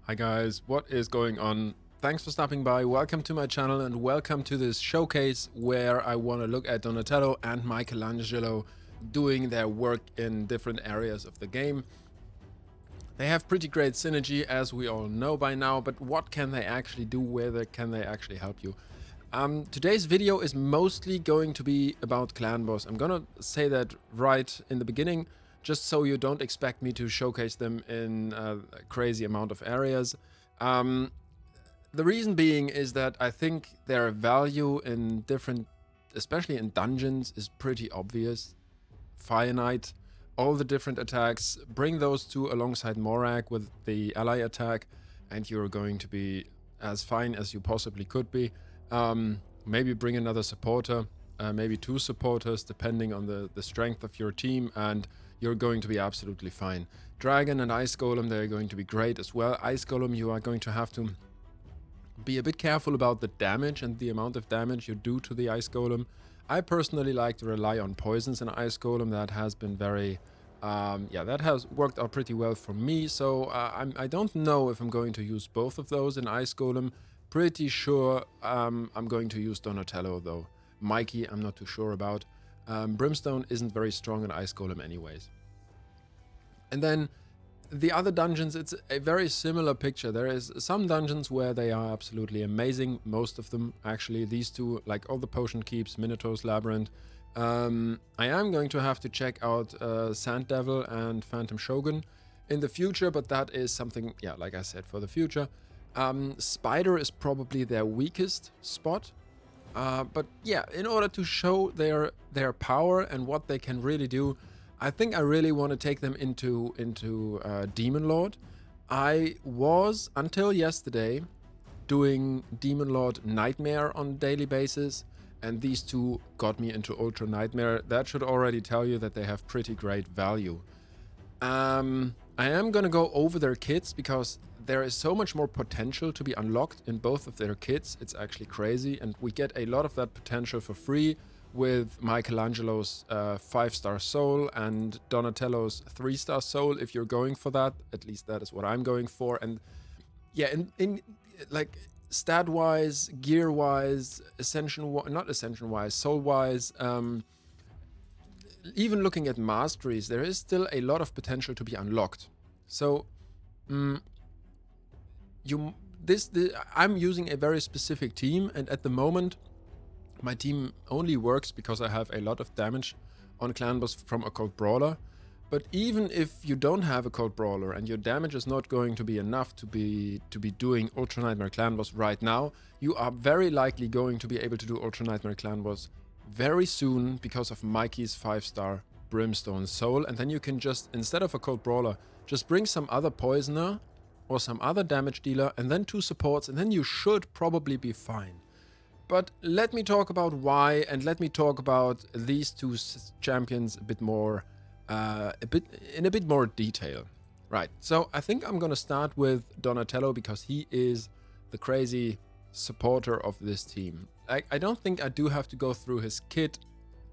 Hi guys, what is going on? Thanks for stopping by, welcome to my channel and welcome to this showcase where I want to look at Donatello and Michelangelo doing their work in different areas of the game. They have pretty great synergy, as we all know by now, but what can they actually do? Where can they actually help you? Today's video is mostly going to be about Clan Boss. I'm gonna say that right in the beginning, just so you don't expect me to showcase them in a crazy amount of areas. The reason being is that I think their value in different, especially in dungeons, is pretty obvious. Fire Knight, all the different attacks, bring those two alongside Morag with the ally attack, and you're going to be as fine as you possibly could be. Maybe bring another supporter, maybe two supporters, depending on the strength of your team, and you're going to be absolutely fine. Dragon and Ice Golem, they're going to be great as well. Ice Golem, you are going to have to be a bit careful about the damage and the amount of damage you do to the Ice Golem. I personally like to rely on poisons in Ice Golem. That has been very, that has worked out pretty well for me. So I don't know if I'm going to use both of those in Ice Golem. Pretty sure I'm going to use Donatello though. Mikey, I'm not too sure about. Brimstone isn't very strong in Ice Golem anyways. And then the other dungeons, it's a very similar picture. There is some dungeons where they are absolutely amazing. Most of them, actually, these two, like all the Potion Keeps, Minotaur's Labyrinth. I am going to have to check out Sand Devil and Phantom Shogun in the future, but that is something, yeah, like I said, for the future. Spider is probably their weakest spot. But yeah, in order to show their power and what they can really do, I think I really want to take them into Demon Lord. I was, until yesterday, doing Demon Lord Nightmare on a daily basis, and these two got me into Ultra Nightmare. That should already tell you that they have pretty great value. I am gonna go over their kits because there is so much more potential to be unlocked in both of their kits. It's actually crazy, and we get a lot of that potential for free with Michelangelo's 5-star soul and Donatello's 3-star soul, if you're going for that. At least that is what I'm going for. And yeah, in like stat wise, gear wise, not ascension wise, soul wise, even looking at masteries, there is still a lot of potential to be unlocked. So I'm using a very specific team, and at the moment my team only works because I have a lot of damage on Clan Boss from Occult Brawler. But even if you don't have Occult Brawler and your damage is not going to be enough to be doing Ultra Nightmare Clan Boss right now, you are very likely going to be able to do Ultra Nightmare Clan Boss very soon because of Mikey's 5-star Brimstone Soul. And then you can just, instead of Occult Brawler, just bring some other Poisoner or some other damage dealer and then two supports, and then you should probably be fine. But let me talk about why, and let me talk about these two champions a bit more, in a bit more detail. Right, so I think I'm gonna start with Donatello because he is the crazy supporter of this team. I don't think I do have to go through his kit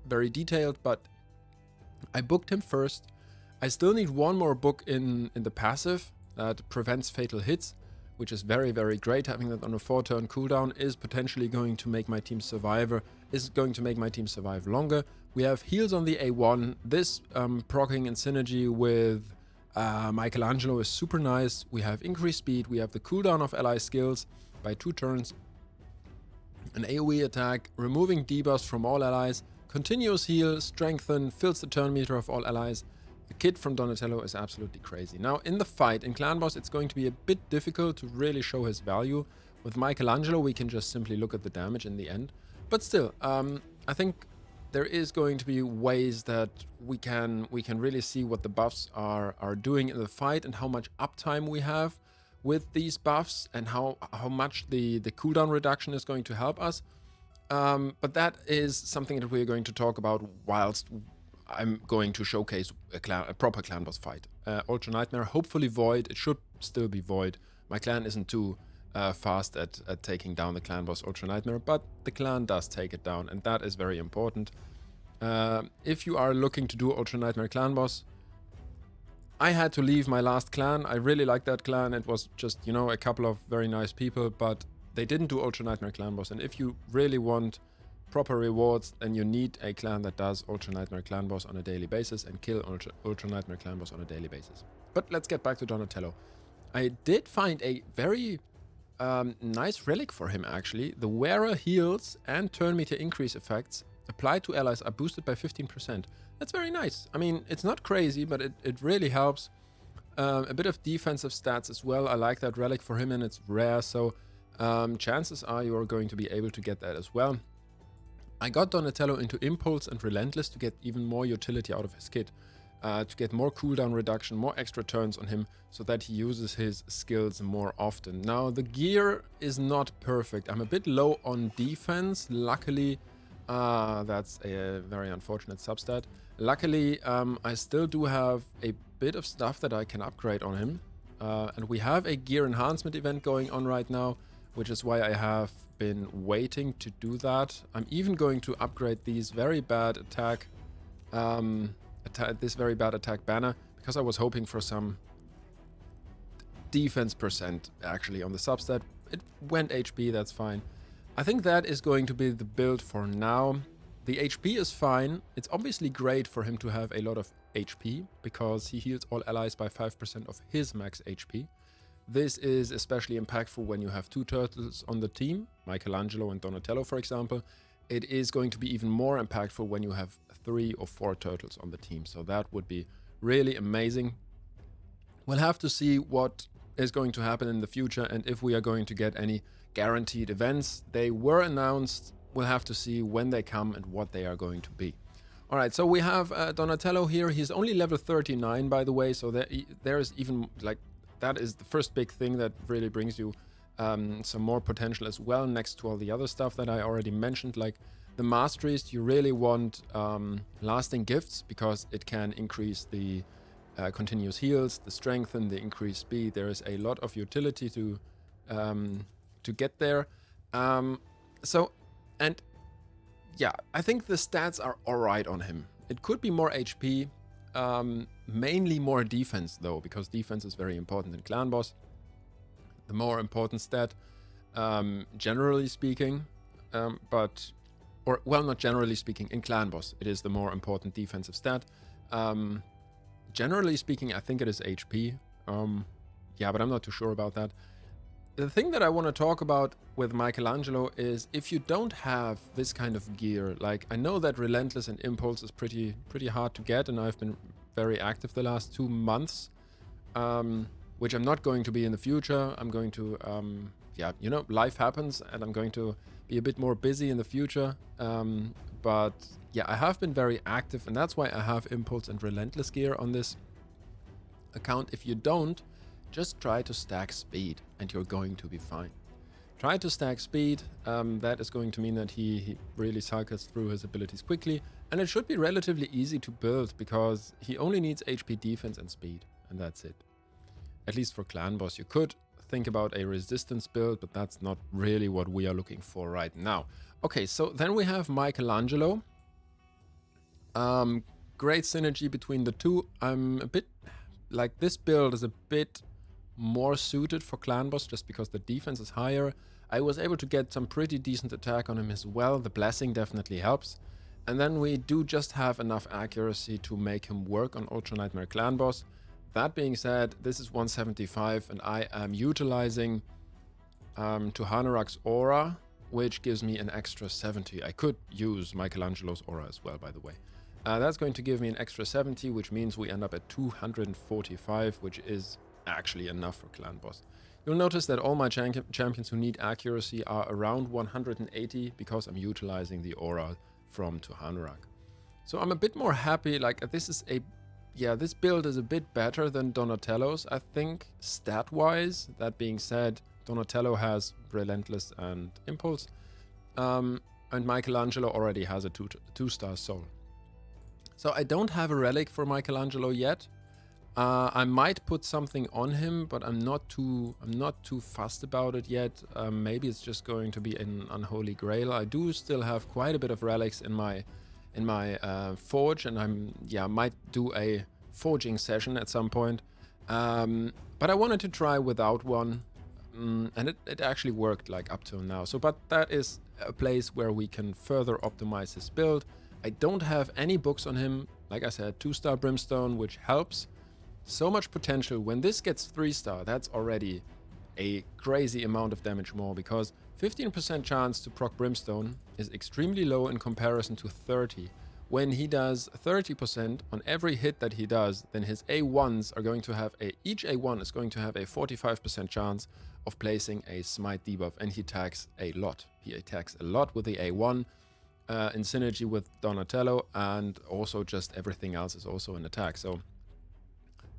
very detailed, but I booked him first. I still need one more book in the passive that prevents fatal hits, which is very, very great. Having that on a 4-turn cooldown is potentially going to make my team survive longer. We have heals on the A1. This proccing and synergy with Michelangelo is super nice. We have increased speed. We have the cooldown of ally skills by 2 turns. An AoE attack, removing debuffs from all allies. Continuous heal, strengthen, fills the turn meter of all allies. The kit from Donatello is absolutely crazy. Now, in the fight, in Clan Boss, it's going to be a bit difficult to really show his value. With Michelangelo, we can just simply look at the damage in the end. But still, I think there is going to be ways that we can really see what the buffs are doing in the fight and how much uptime we have with these buffs and how much the cooldown reduction is going to help us. But that is something that we're going to talk about whilst I'm going to showcase a proper Clan Boss fight. Ultra Nightmare, hopefully Void. It should still be Void. My clan isn't too fast at taking down the Clan Boss Ultra Nightmare, but the clan does take it down, and that is very important. If you are looking to do Ultra Nightmare Clan Boss, I had to leave my last clan. I really liked that clan. It was just, you know, a couple of very nice people, but they didn't do Ultra Nightmare Clan Boss. And if you really want proper rewards, then you need a clan that does Ultra Nightmare Clan Boss on a daily basis and kill Ultra Nightmare Clan Boss on a daily basis. But let's get back to Donatello. I did find a very nice relic for him, actually. The wearer heals and turn meter increase effects applied to allies are boosted by 15%. That's very nice. I mean, it's not crazy, but it really helps. A bit of defensive stats as well. I like that relic for him, and it's rare, so chances are you are going to be able to get that as well. I got Donatello into Impulse and Relentless to get even more utility out of his kit. To get more cooldown reduction, more extra turns on him, so that he uses his skills more often. Now, the gear is not perfect. I'm a bit low on defense. Luckily, that's a very unfortunate substat. Luckily, I still do have a bit of stuff that I can upgrade on him. And we have a gear enhancement event going on right now, which is why I have been waiting to do that. I'm even going to upgrade these very bad attack, this very bad attack banner, because I was hoping for some defense percent actually on the substat. It went HP, that's fine. I think that is going to be the build for now. The HP is fine. It's obviously great for him to have a lot of HP because he heals all allies by 5% of his max HP. This is especially impactful when you have two turtles on the team, Michelangelo and Donatello, for example. It is going to be even more impactful when you have 3 or 4 turtles on the team. So that would be really amazing. We'll have to see what is going to happen in the future and if we are going to get any guaranteed events. They were announced. We'll have to see when they come and what they are going to be. All right, so we have Donatello here. He's only level 39, by the way. So there is even like, that is the first big thing that really brings you some more potential as well, next to all the other stuff that I already mentioned, like the masteries. You really want lasting gifts because it can increase the continuous heals, the strength, and the increased speed. There is a lot of utility to get there. And yeah, I think the stats are alright on him. It could be more HP, mainly more defense though, because defense is very important in Clan Boss. The more important stat, generally speaking, not generally speaking, in Clan Boss, it is the more important defensive stat. Generally speaking, I think it is HP. Yeah, but I'm not too sure about that. The thing that I want to talk about with Michelangelo is if you don't have this kind of gear, like I know that Relentless and Impulse is pretty hard to get, and I've been very active the last 2 months, which I'm not going to be in the future. I'm going to, yeah, you know, life happens, and I'm going to be a bit more busy in the future. But yeah, I have been very active, and that's why I have Impulse and Relentless gear on this account. If you don't, just try to stack speed and you're going to be fine. Try to stack speed. That is going to mean that he really cycles through his abilities quickly, and it should be relatively easy to build because he only needs HP, defense, and speed, and that's it. At least for Clan Boss. You could think about a resistance build, but that's not really what we are looking for right now. Okay, so then we have Michelangelo. Great synergy between the two. I'm a bit like, this build is a bit more suited for Clan Boss just because the defense is higher. I was able to get some pretty decent attack on him as well. The blessing definitely helps. And then we do just have enough accuracy to make him work on Ultra Nightmare Clan Boss. That being said, this is 175 and I am utilizing Tuhanurak's aura, which gives me an extra 70. I could use Michelangelo's aura as well, by the way. That's going to give me an extra 70, which means we end up at 245, which is actually enough for Clan Boss. You'll notice that all my champions who need accuracy are around 180 because I'm utilizing the aura from Tuhanurak. So I'm a bit more happy. Like, this is a, yeah, this build is a bit better than Donatello's, I think, stat-wise. That being said, Donatello has Relentless and Impulse, and Michelangelo already has a 2-star soul. So I don't have a relic for Michelangelo yet. I might put something on him, but I'm not too fussed about it yet. Maybe it's just going to be an unholy grail. I do still have quite a bit of relics in my forge, and might do a forging session at some point. But I wanted to try without one, and it actually worked like up till now. So, but that is a place where we can further optimize his build. I don't have any books on him. Like I said, 2-star Brimstone, which helps. So much potential. When this gets 3-star, that's already a crazy amount of damage more, because 15% chance to proc Brimstone is extremely low in comparison to 30. When he does 30% on every hit that he does, then his A1s are going to have each A1 is going to have a 45% chance of placing a smite debuff, and he attacks a lot. He attacks a lot with the A1 in synergy with Donatello, and also just everything else is also an attack. So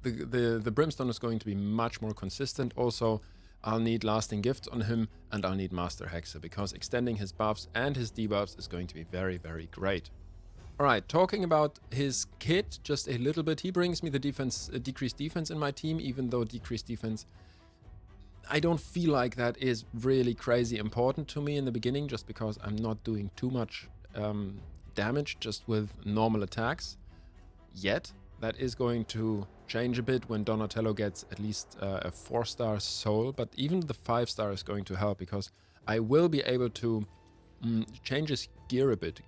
the Brimstone is going to be much more consistent. Also, I'll need Lasting Gifts on him, and I'll need Master Hexer, because extending his buffs and his debuffs is going to be very, very great. Alright, talking about his kit just a little bit, he brings me the decreased defense in my team, even though decreased defense, I don't feel like that is really crazy important to me in the beginning, just because I'm not doing too much damage just with normal attacks yet. That is going to change a bit when Donatello gets at least a 4-star soul, but even the 5-star is going to help, because I will be able to change his gear a bit.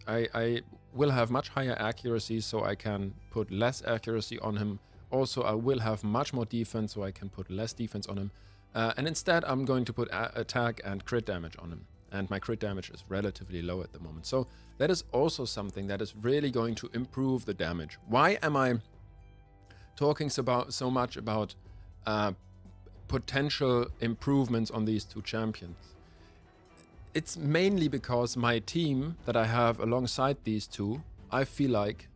I will have much higher accuracy, so I can put less accuracy on him. Also, I will have much more defense, so I can put less defense on him. And instead, I'm going to put attack and crit damage on him. And my crit damage is relatively low at the moment. So that is also something that is really going to improve the damage. Why am I talking so much about potential improvements on these two champions? It's mainly because my team that I have alongside these two, I feel like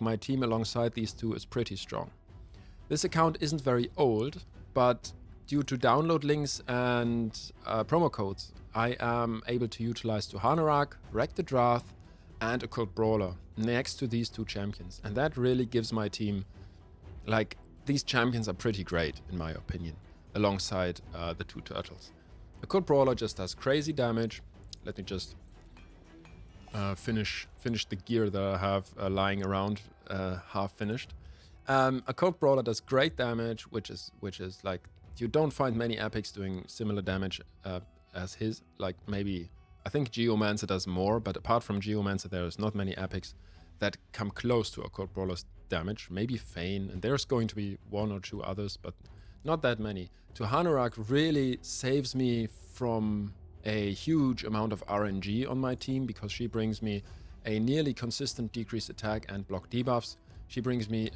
my team alongside these two is pretty strong. This account isn't very old, but due to download links and promo codes, I am able to utilize Tuhanarak, Wreck the Drath, and Occult Brawler next to these two champions. And that really gives my team, like, these champions are pretty great, in my opinion, alongside the two turtles. Occult Brawler just does crazy damage. Let me just finish the gear that I have lying around half finished. Occult Brawler does great damage, which is like, you don't find many epics doing similar damage as his. Like, maybe, I think Geomancer does more, but apart from Geomancer, there's not many epics that come close to Occult Brawler's damage. Maybe Fane, and there's going to be one or two others, but not that many. Tuhanarak really saves me from a huge amount of RNG on my team, because she brings me a nearly consistent decreased attack and block debuffs. She brings me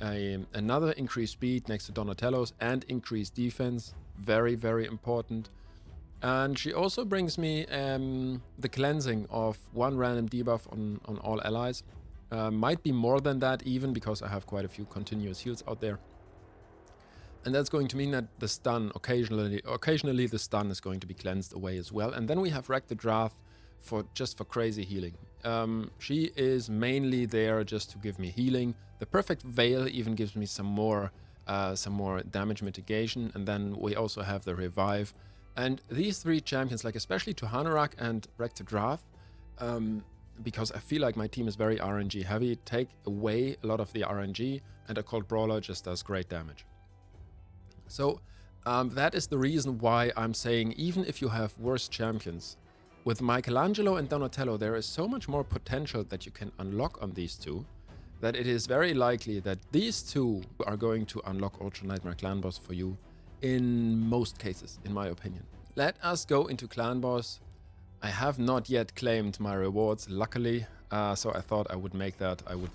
another increased speed next to Donatello's and increased defense. Very, very important. And she also brings me the cleansing of one random debuff on all allies. Might be more than that even, because I have quite a few continuous heals out there. And that's going to mean that the stun, occasionally the stun is going to be cleansed away as well. And then we have Wreck the Drath for crazy healing. She is mainly there just to give me healing. The Perfect Veil even gives me some more damage mitigation. And then we also have the Revive. And these three champions, like especially Tuhanarak and Wreck the Drath, because I feel like my team is very RNG heavy, take away a lot of the RNG, and Occult Brawler just does great damage. So that is the reason why I'm saying, even if you have worse champions, with Michelangelo and Donatello, there is so much more potential that you can unlock on these two, that it is very likely that these two are going to unlock Ultra Nightmare Clan Boss for you in most cases, in my opinion. Let us go into Clan Boss. I have not yet claimed my rewards, luckily, so I thought I would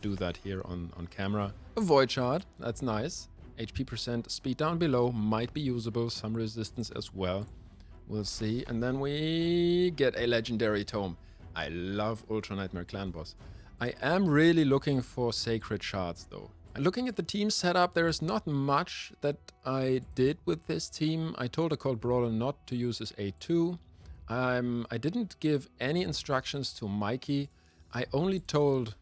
do that here on camera. A Void Shard, that's nice. HP percent, speed down below, might be usable, some resistance as well. We'll see. And then we get a Legendary Tome. I love Ultra Nightmare Clan Boss. I am really looking for Sacred Shards though. And looking at the team setup, there is not much that I did with this team. I told Occult Brawler not to use his A2. I didn't give any instructions to Mikey. I only told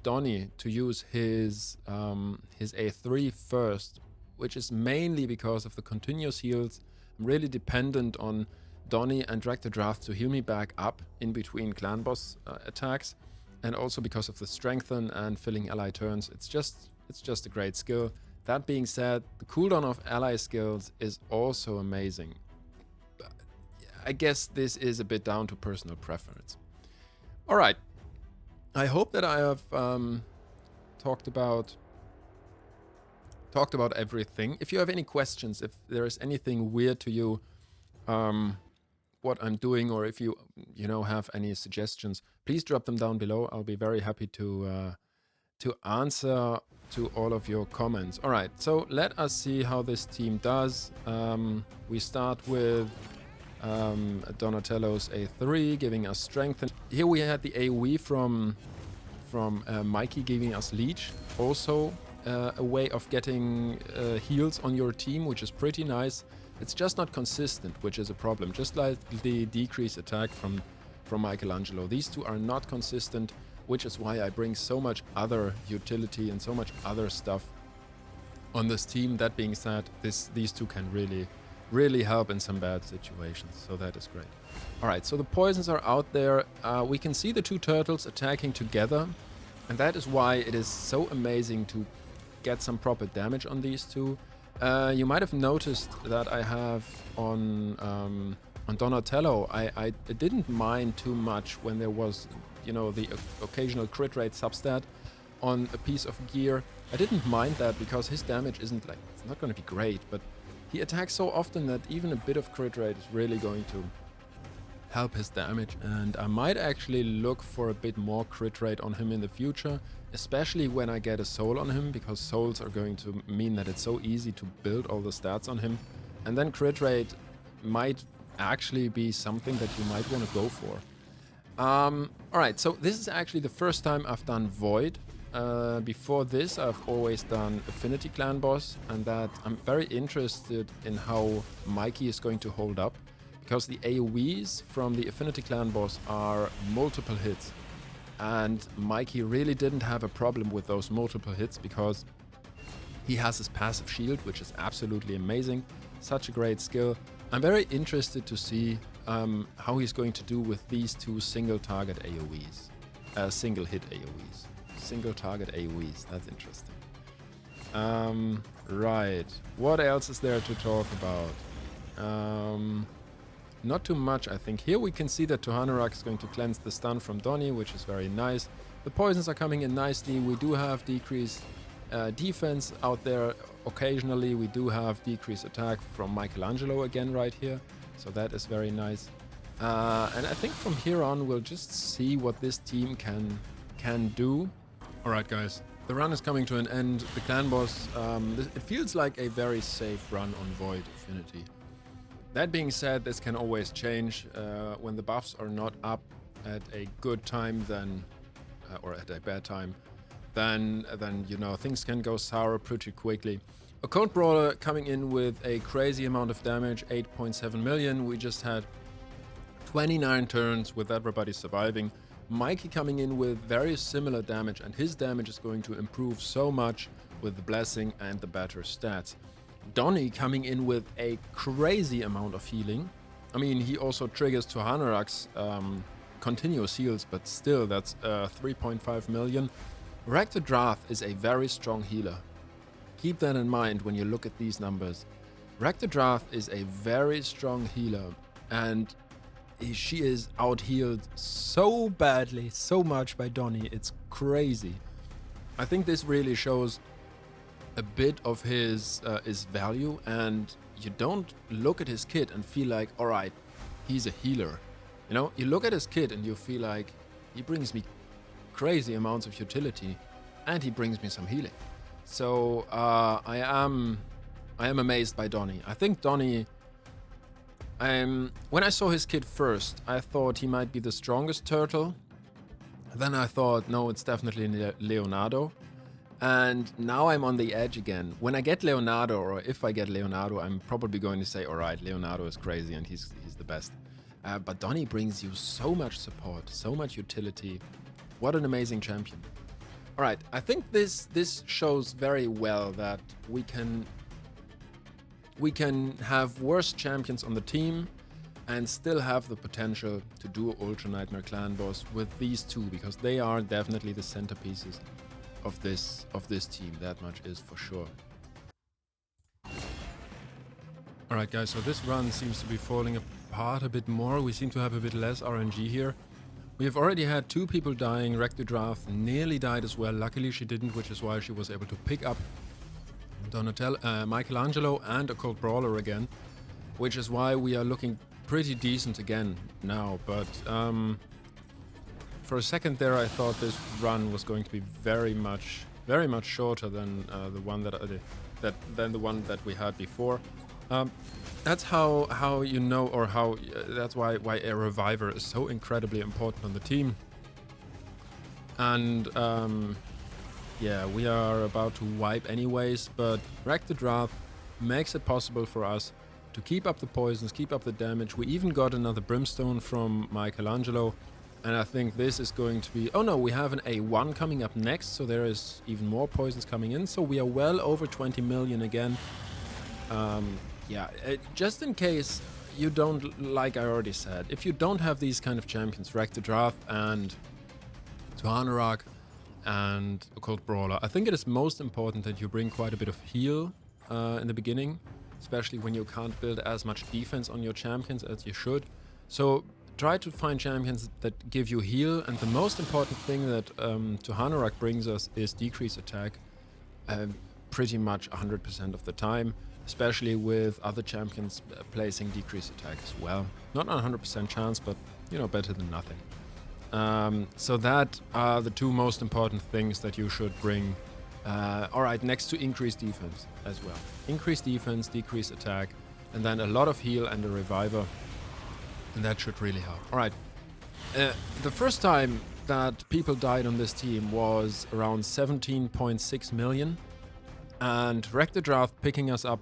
Donnie to use his A3 first, which is mainly because of the continuous heals. I'm really dependent on Donnie and Wreck the Drath to heal me back up in between Clan Boss attacks. and also because of the strengthen and filling ally turns. It's just a great skill. That being said, the cooldown of ally skills is also amazing. I guess this is a bit down to personal preference. All right, I hope that I have talked about everything. If you have any questions, if there is anything weird to you, what I'm doing, or if you have any suggestions, please drop them down below. I'll be very happy to answer to all of your comments. All right, so let us see how this team does. We start with Donatello's A3 giving us strength. And here we had the AoE from Mikey giving us leech. Also a way of getting heals on your team, which is pretty nice. It's just not consistent, which is a problem. Just like the decrease attack from Michelangelo. These two are not consistent, which is why I bring so much other utility and so much other stuff on this team. That being said, these two can really help in some bad situations, so that is great. All right, so the poisons are out there. We can see the two turtles attacking together, and that is why it is so amazing to get some proper damage on these two. You might have noticed that I have on Donatello, I didn't mind too much when there was, the occasional crit rate substat on a piece of gear. I didn't mind that because his damage isn't it's not going to be great, but he attacks so often that even a bit of crit rate is really going to help his damage. And I might actually look for a bit more crit rate on him in the future, especially when I get a soul on him, because souls are going to mean that it's so easy to build all the stats on him. And then crit rate might actually be something that you might want to go for. Alright, so this is actually the first time I've done Void. Before this, I've always done Affinity Clan Boss, and that I'm very interested in how Mikey is going to hold up, because the AoEs from the Affinity Clan Boss are multiple hits, and Mikey really didn't have a problem with those multiple hits because he has his passive shield, which is absolutely amazing. Such a great skill. I'm very interested to see how he's going to do with these two single target AoEs, single hit AoEs. Single target AoEs, that's interesting. Right, what else is there to talk about? Not too much, I think. Here we can see that Tuhanarak is going to cleanse the stun from Donnie, which is very nice. The poisons are coming in nicely. We do have decreased defense out there. Occasionally we do have decreased attack from Michelangelo again right here, so that is very nice. And I think from here on we'll just see what this team can do. Alright guys, the run is coming to an end. The clan boss, it feels like a very safe run on Void Affinity. That being said, this can always change. When the buffs are not up at a good time, then or at a bad time, then things can go sour pretty quickly. A Cold Brawler coming in with a crazy amount of damage, 8.7 million. We just had 29 turns with everybody surviving. Mikey coming in with very similar damage, and his damage is going to improve so much with the blessing and the better stats. Donnie coming in with a crazy amount of healing. I mean, he also triggers Tuhanarak's continuous heals, but still, that's 3.5 million. Rector Drath is a very strong healer. Keep that in mind when you look at these numbers. Rector Drath is a very strong healer, and she is out-healed so badly, so much by Donnie. It's crazy. I think this really shows a bit of his value, and you don't look at his kit and feel like, all right, he's a healer. You look at his kit and you feel like he brings me crazy amounts of utility, and he brings me some healing. So I am amazed by Donnie. I think Donnie, when I saw his kit first, I thought he might be the strongest turtle. Then I thought, no, it's definitely Leonardo. And now I'm on the edge again. When I get Leonardo, or if I get Leonardo, I'm probably going to say, all right, Leonardo is crazy and he's the best. But Donnie brings you so much support, so much utility. What an amazing champion. All right, I think this shows very well that we can have worse champions on the team, and still have the potential to do Ultra Nightmare Clan boss with these two, because they are definitely the centerpieces of this team. That much is for sure. Alright guys, so this run seems to be falling apart a bit more. We seem to have a bit less RNG here. We have already had 2 people dying. Rectodrath nearly died as well. Luckily she didn't, which is why she was able to pick up Michelangelo and Occult Brawler again, which is why we are looking pretty decent again now. But for a second there I thought this run was going to be very much shorter than the one that we had before. That's how you know, or how that's why a reviver is so incredibly important on the team. And yeah, we are about to wipe anyways, but Rectodrath makes it possible for us to keep up the poisons, keep up the damage. We even got another Brimstone from Michelangelo, and I think this is going to be... Oh no, we have an A1 coming up next, so there is even more poisons coming in, so we are well over 20 million again. Yeah, just in case you don't, like I already said, if you don't have these kind of champions, Rectodrath and Tuhanerak and Occult Brawler, I think it is most important that you bring quite a bit of heal in the beginning, especially when you can't build as much defense on your champions as you should. So try to find champions that give you heal, and the most important thing that Tuhanerak brings us is decrease attack pretty much 100% of the time, especially with other champions placing decrease attack as well. Not a 100% chance, but you know, better than nothing. So that are the 2 most important things that you should bring. Alright, next to increase defense as well. Increase defense, decrease attack, and then a lot of heal and a reviver. And that should really help. Alright, the first time that people died on this team was around 17.6 million. And Rectodrath picking us up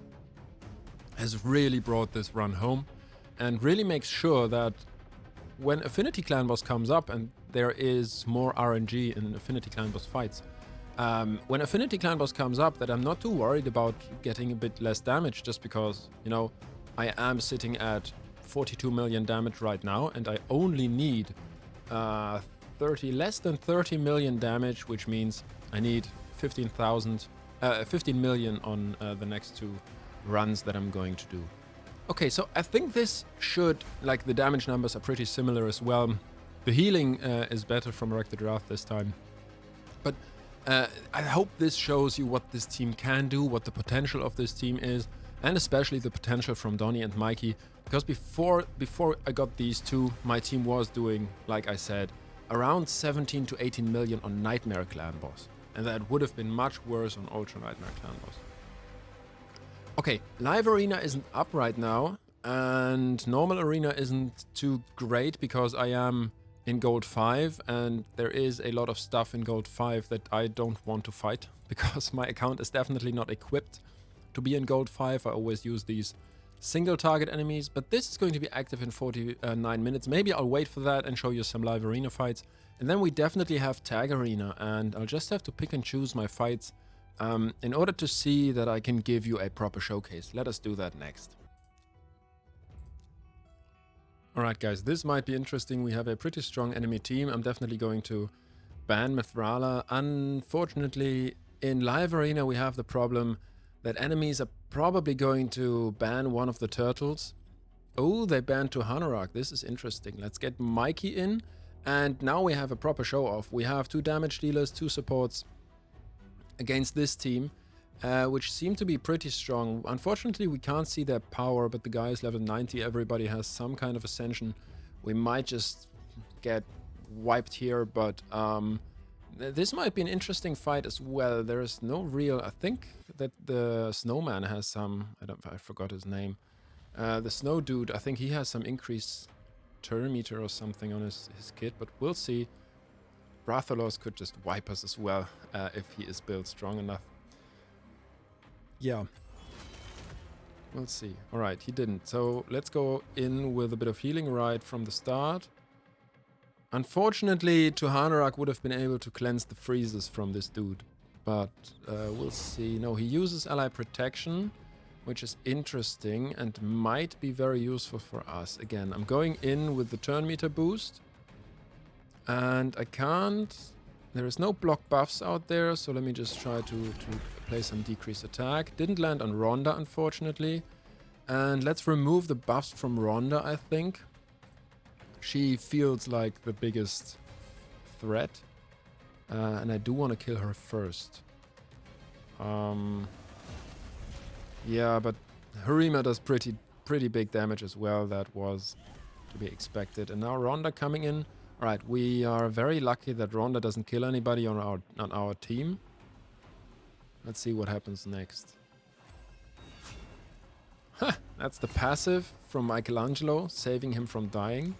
has really brought this run home, and really makes sure that when Affinity Clan Boss comes up, and there is more RNG in Affinity Clan Boss fights, when Affinity Clan Boss comes up, that I'm not too worried about getting a bit less damage, just because, you know, I am sitting at 42 million damage right now, and I only need less than 30 million damage, which means I need 15 million on the next 2 runs that I'm going to do. Okay, so I think this should, like, the damage numbers are pretty similar as well. The healing is better from Rectodrath this time. But I hope this shows you what this team can do, what the potential of this team is, and especially the potential from Donnie and Mikey. Because before I got these 2, my team was doing, like I said, around 17 to 18 million on Nightmare Clan Boss. And that would have been much worse on Ultra Nightmare Clan Boss. Okay, Live Arena isn't up right now, and Normal Arena isn't too great because I am in Gold 5, and there is a lot of stuff in Gold 5 that I don't want to fight, because my account is definitely not equipped to be in Gold 5. I always use these single target enemies, but this is going to be active in 49 minutes. Maybe I'll wait for that and show you some Live Arena fights. And then we definitely have Tag Arena, and I'll just have to pick and choose my fights in order to see that I can give you a proper showcase. Let us do that next. Alright guys, this might be interesting. We have a pretty strong enemy team. I'm definitely going to ban Mithrala. Unfortunately, in Live Arena we have the problem that enemies are probably going to ban one of the turtles. Oh, they banned Tuhanerak. This is interesting. Let's get Mikey in. And now we have a proper show-off. We have 2 damage dealers, 2 supports against this team, which seem to be pretty strong. Unfortunately, we can't see their power, but the guy is level 90. Everybody has some kind of ascension. We might just get wiped here, but this might be an interesting fight as well. There is no real... I think that the snowman has some... I forgot his name. The snow dude, I think he has some increased turn meter or something on his kit, but we'll see. Rathalos could just wipe us as well if he is built strong enough. Yeah. We'll see. Alright, he didn't. So let's go in with a bit of healing right from the start. Unfortunately, Tuhanerak would have been able to cleanse the freezes from this dude. But we'll see. No, he uses ally protection. which is interesting and might be very useful for us. Again, I'm going in with the turn meter boost, and I can't... There is no block buffs out there, so let me just try to play some decreased attack. Didn't land on Rhonda, unfortunately. And let's remove the buffs from Rhonda, I think. She feels like the biggest threat. And I do want to kill her first. Yeah, but Harima does pretty big damage as well. That was to be expected. And now Rhonda coming in. Alright, we are very lucky that Rhonda doesn't kill anybody on our team. Let's see what happens next. Huh, that's the passive from Michelangelo, saving him from dying.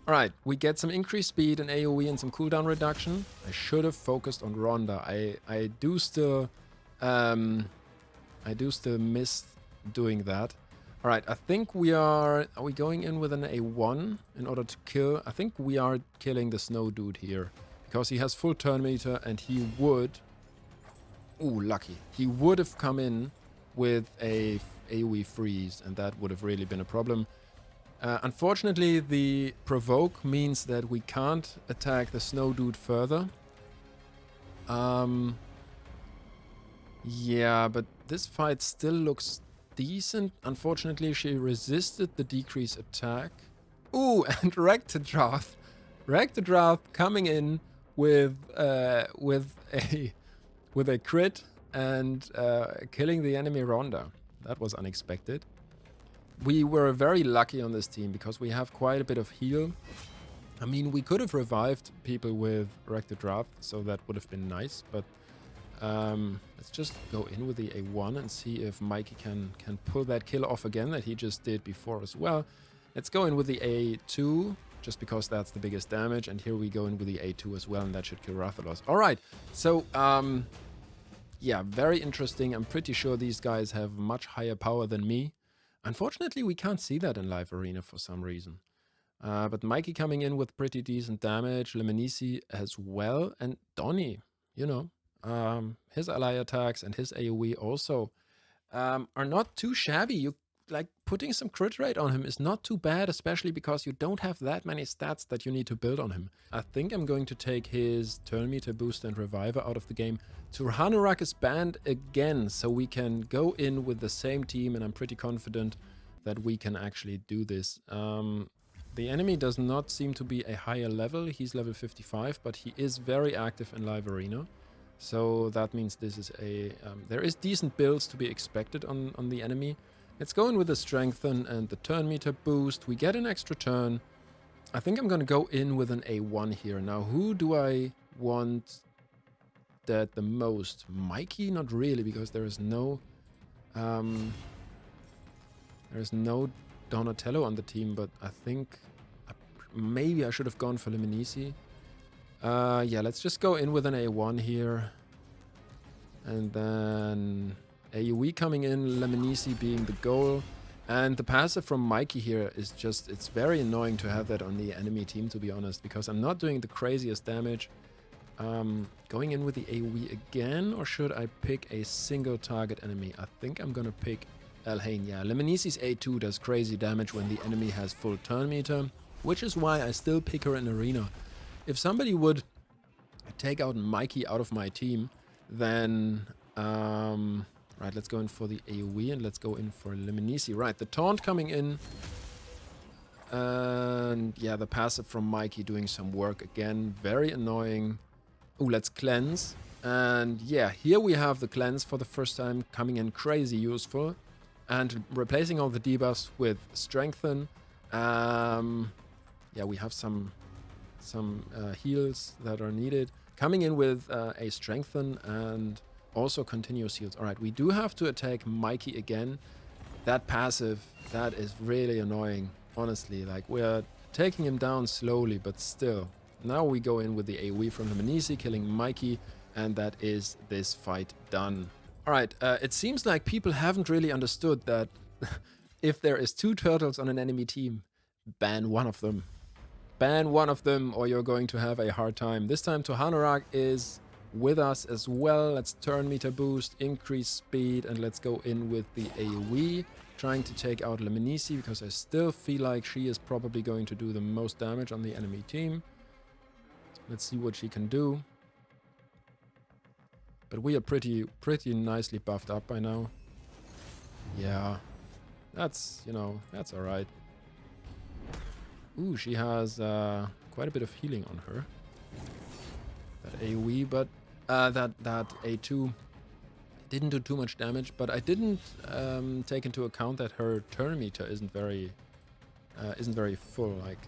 Alright, we get some increased speed and AoE and some cooldown reduction. I should have focused on Rhonda. I do still miss doing that. Alright, I think we are we going in with an A1 in order to kill? I think we are killing the snow dude here. Because he has full turn meter and he would... Ooh, lucky. He would have come in with a AoE freeze, and that would have really been a problem. Unfortunately, the provoke means that we can't attack the snow dude further. Yeah, but this fight still looks decent. Unfortunately, she resisted the decrease attack. Ooh, and Rectodrath. Rectodrath coming in with a crit and killing the enemy Rhonda. That was unexpected. We were very lucky on this team because we have quite a bit of heal. I mean, we could have revived people with Rectodrath, so that would have been nice, but let's just go in with the A1 and see if Mikey can pull that kill off again that he just did before as well. Let's go in with the A2, just because that's the biggest damage, and here we go in with the A2 as well, and that should kill Rathalos. Alright, so, yeah, very interesting. I'm pretty sure these guys have much higher power than me. Unfortunately, we can't see that in live arena for some reason. But Mikey coming in with pretty decent damage, Lemonisi as well, and Donnie, you know, his ally attacks and his AoE also are not too shabby. You like putting some crit rate on him is not too bad, especially because you don't have that many stats that you need to build on him. I think I'm going to take his turn meter boost and reviver out of the game. Turhanurak is banned again, so we can go in with the same team, and I'm pretty confident that we can actually do this. The enemy does not seem to be a higher level. He's level 55, but he is very active in live arena. So that means this is a... there is decent builds to be expected on the enemy. Let's go in with the Strengthen and the turn meter boost. We get an extra turn. I think I'm going to go in with an A1 here. Now, who do I want that the most? Mikey? Not really, because there is no... there's no Donatello on the team, but I think maybe I should have gone for Lemonisi. Yeah, let's just go in with an A1 here. And then AoE coming in, Lemonisi being the goal. And the passive from Mikey here is just, it's very annoying to have that on the enemy team, to be honest, because I'm not doing the craziest damage. Going in with the AoE again, or should I pick a single target enemy? I think I'm gonna pick Elhain. Yeah, Lemonisi's A2 does crazy damage when the enemy has full turn meter, which is why I still pick her in arena. If somebody would take out Mikey out of my team, then... right, let's go in for the AoE and let's go in for Lemonisi. Right, the taunt coming in. And yeah, the passive from Mikey doing some work again. Very annoying. Ooh, let's cleanse. And yeah, here we have the cleanse for the first time coming in crazy useful. And replacing all the debuffs with strengthen. Yeah, we have some heals that are needed. Coming in with a strengthen and also continuous heals. Alright, we do have to attack Mikey again. That passive, that is really annoying, honestly. Like, we're taking him down slowly, but still. Now we go in with the AoE from Lemonisi, killing Mikey, and that is this fight done. Alright, it seems like people haven't really understood that if there is 2 turtles on an enemy team, ban one of them. Ban one of them or you're going to have a hard time. This time Turhanurak is with us as well. Let's turn meter boost, increase speed, and let's go in with the AoE, trying to take out Lemonisi, because I still feel like she is probably going to do the most damage on the enemy team. Let's see what she can do. But we are pretty nicely buffed up by now. Yeah, that's, you know, that's alright. Ooh, she has quite a bit of healing on her. That AoE, but that A2 didn't do too much damage, but I didn't take into account that her turn meter isn't very full. Like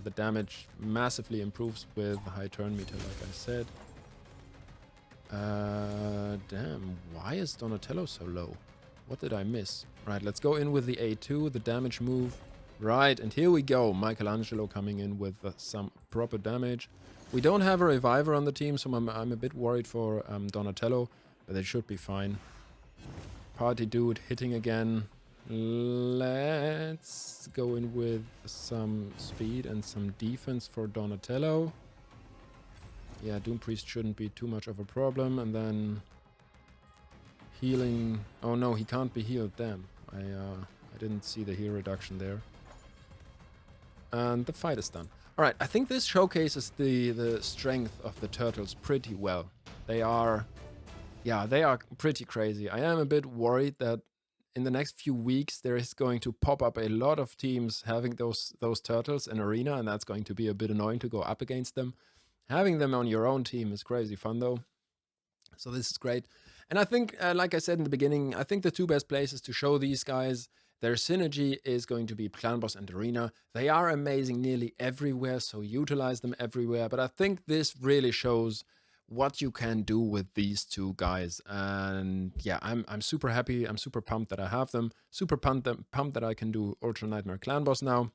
the damage massively improves with the high turn meter, like I said. Damn, why is Donatello so low? What did I miss? Right, let's go in with the A2, the damage move. Right, and here we go. Michelangelo coming in with some proper damage. We don't have a reviver on the team, so I'm a bit worried for Donatello, but they should be fine. Party dude hitting again. Let's go in with some speed and some defense for Donatello. Yeah, Doom Priest shouldn't be too much of a problem. And then healing. Oh no, he can't be healed. Damn, I didn't see the heal reduction there. And the fight is done. All right, I think this showcases the strength of the turtles pretty well. They are pretty crazy. I am a bit worried that in the next few weeks there is going to pop up a lot of teams having those turtles in arena, and that's going to be a bit annoying to go up against them. Having them on your own team is crazy fun though. So this is great. And I think, like I said in the beginning, I think the two best places to show these guys their synergy is going to be Clan Boss and Arena. They are amazing nearly everywhere, so utilize them everywhere. But I think this really shows what you can do with these two guys. And yeah, I'm super happy. I'm super pumped that I have them. Super pumped that I can do Ultra Nightmare Clan Boss now.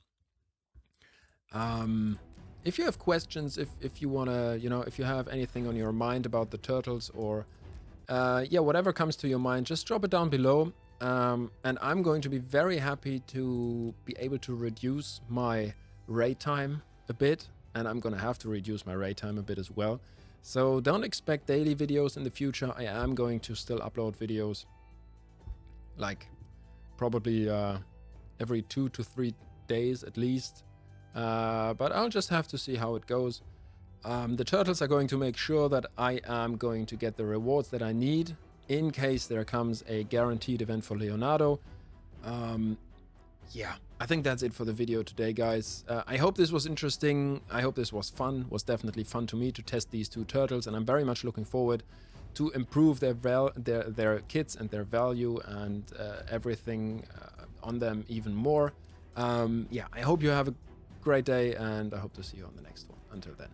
If you have questions, if you want to, you know, if you have anything on your mind about the turtles or yeah, whatever comes to your mind, just drop it down below. And I'm going to be very happy to be able to reduce my raid time a bit. And I'm going to have to reduce my raid time a bit as well. So don't expect daily videos in the future. I am going to still upload videos like probably every 2 to 3 days at least. But I'll just have to see how it goes. The turtles are going to make sure that I am going to get the rewards that I need in case there comes a guaranteed event for Leonardo. Yeah, I think that's it for the video today, guys. I hope this was interesting. I hope this was fun. It was definitely fun to me to test these two turtles, and I'm very much looking forward to improve their kits and their value and everything on them even more. Yeah, I hope you have a great day, and I hope to see you on the next one. Until then.